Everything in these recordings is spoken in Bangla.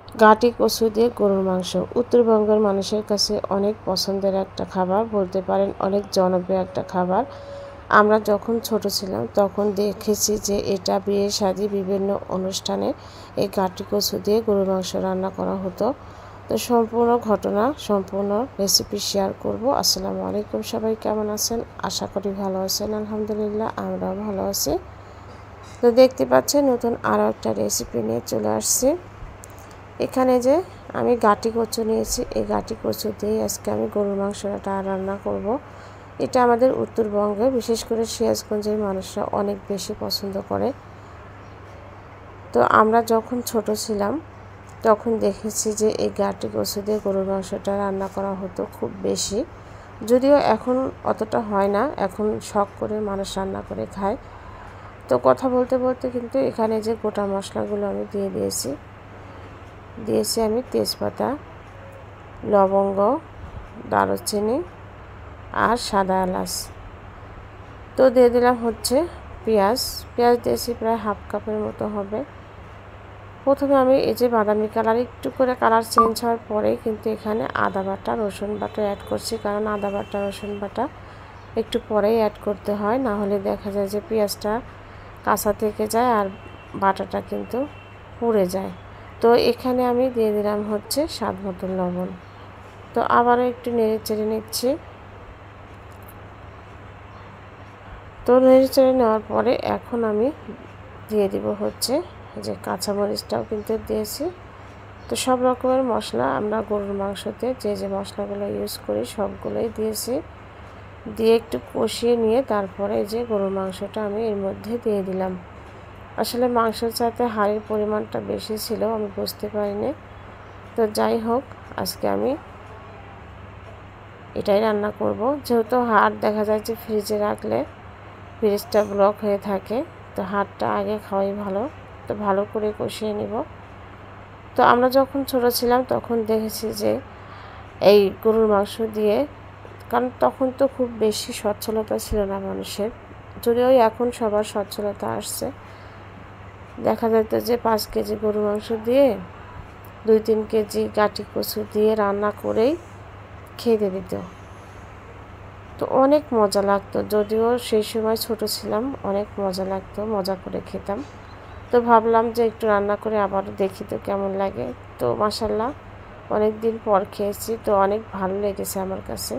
গাটি কচু দিয়ে গরুর মাংস উত্তরবঙ্গের মানুষের কাছে অনেক পছন্দের একটা খাবার, বলতে পারেন অনেক জনপ্রিয় একটা খাবার। আমরা যখন ছোট ছিলাম তখন দেখেছি যে এটা বিয়ে শাদী বিভিন্ন অনুষ্ঠানে এই গাটি কচু দিয়ে গরুর মাংস রান্না করা হতো। তো সম্পূর্ণ ঘটনা, সম্পূর্ণ রেসিপি শেয়ার করব। আসসালামু আলাইকুম, সবাই কেমন আছেন? আশা করি ভালো আছেন। আলহামদুলিল্লাহ, আমরাও ভালো আছি। তো দেখতে পাচ্ছেন নতুন আরও একটা রেসিপি নিয়ে চলে আসছি। এখানে যে আমি গাটি কচু নিয়েছি, এই গাটি কচু দিয়ে আজকে আমি গরুর মাংসটা রান্না করব। এটা আমাদের উত্তরবঙ্গে, বিশেষ করে সিরাজগঞ্জের মানুষরা অনেক বেশি পছন্দ করে। তো আমরা যখন ছোট ছিলাম তখন দেখেছি যে এই গাটি কচু দিয়ে গরুর মাংসটা রান্না করা হতো খুব বেশি। যদিও এখন অতটা হয় না, এখন শখ করে মানুষ রান্না করে খায়। তো কথা বলতে বলতে কিন্তু এখানে যে গোটা মশলাগুলো আমি দিয়েছি আমি তেজপাতা, লবঙ্গ, দারুচিনি আর সাদা এলাচ। তো দিয়ে দিলাম হচ্ছে পেঁয়াজ দিয়েছি প্রায় হাফ কাপের মতো হবে। প্রথমে আমি এই যে বাদামি কালার, একটু করে কালার চেঞ্জ হওয়ার পরেই কিন্তু এখানে আদা বাটা রসুন বাটা অ্যাড করছি, কারণ আদা বাটা রসুন বাটা একটু পরেই অ্যাড করতে হয়, না হলে দেখা যায় যে পেঁয়াজটা কাঁচা থেকে যায় আর বাটাটা কিন্তু পুড়ে যায়। তো এখানে আমি দিয়ে দিলাম হচ্ছে স্বাদ মতো লবণ। তো আবারও একটু নেড়ে চেড়ে নিচ্ছি। তো নেড়ে চেড়ে নেওয়ার পরে এখন আমি দিয়ে দিব হচ্ছে যে কাঁচামরিচটাও কিন্তু দিয়েছি। তো সব রকমের মশলা আমরা গরুর মাংসতে যে মশলাগুলো ইউজ করি সবগুলোই দিয়েছি। দিয়ে একটু কষিয়ে নিয়ে তারপরে যে গরুর মাংসটা আমি এর মধ্যে দিয়ে দিলাম। আসলে মাংসের চাইতে হাড়ের পরিমাণটা বেশি ছিল, আমি বুঝতে পারিনি। তো যাই হোক, আজকে আমি এটাই রান্না করব। যেহেতু হাড় দেখা যায় যে ফ্রিজে রাখলে ফ্রিজটা ব্লক হয়ে থাকে, তো হাড়টা আগে খাওয়াই ভালো। তো ভালো করে কষিয়ে নিব। তো আমরা যখন ছোট ছিলাম তখন দেখেছি যে এই গরুর মাংস দিয়ে, কারণ তখন তো খুব বেশি সচ্ছলতা ছিল না মানুষের, যদিও এখন সবার সচ্ছলতা আসছে। দেখা যেত যে 5 কেজি গরুর মাংস দিয়ে 2-3 কেজি গাটি কচু দিয়ে রান্না করেই খেতে দিত। তো অনেক মজা লাগতো, যদিও সেই সময় ছোট ছিলাম, অনেক মজা লাগতো, মজা করে খেতাম। তো ভাবলাম যে একটু রান্না করে আবার দেখি তো কেমন লাগে। তো মাশাআল্লাহ অনেক দিন পর খেয়েছি, তো অনেক ভালো লেগেছে আমার কাছে।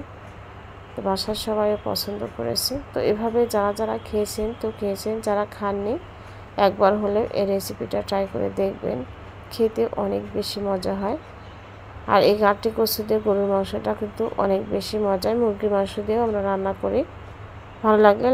তো বাসার সবাইও পছন্দ করেছে। তো এভাবে যারা খেয়েছেন, যারা খাননি একবার হলেও এই রেসিপিটা ট্রাই করে দেখবেন, খেতে অনেক বেশি মজা হয়। আর এই গাটি কচু দিয়ে গরুর মাংসটা কিন্তু অনেক বেশি মজার। মুরগির মাংস দিয়েও আমরা রান্না করি। ভালো লাগলে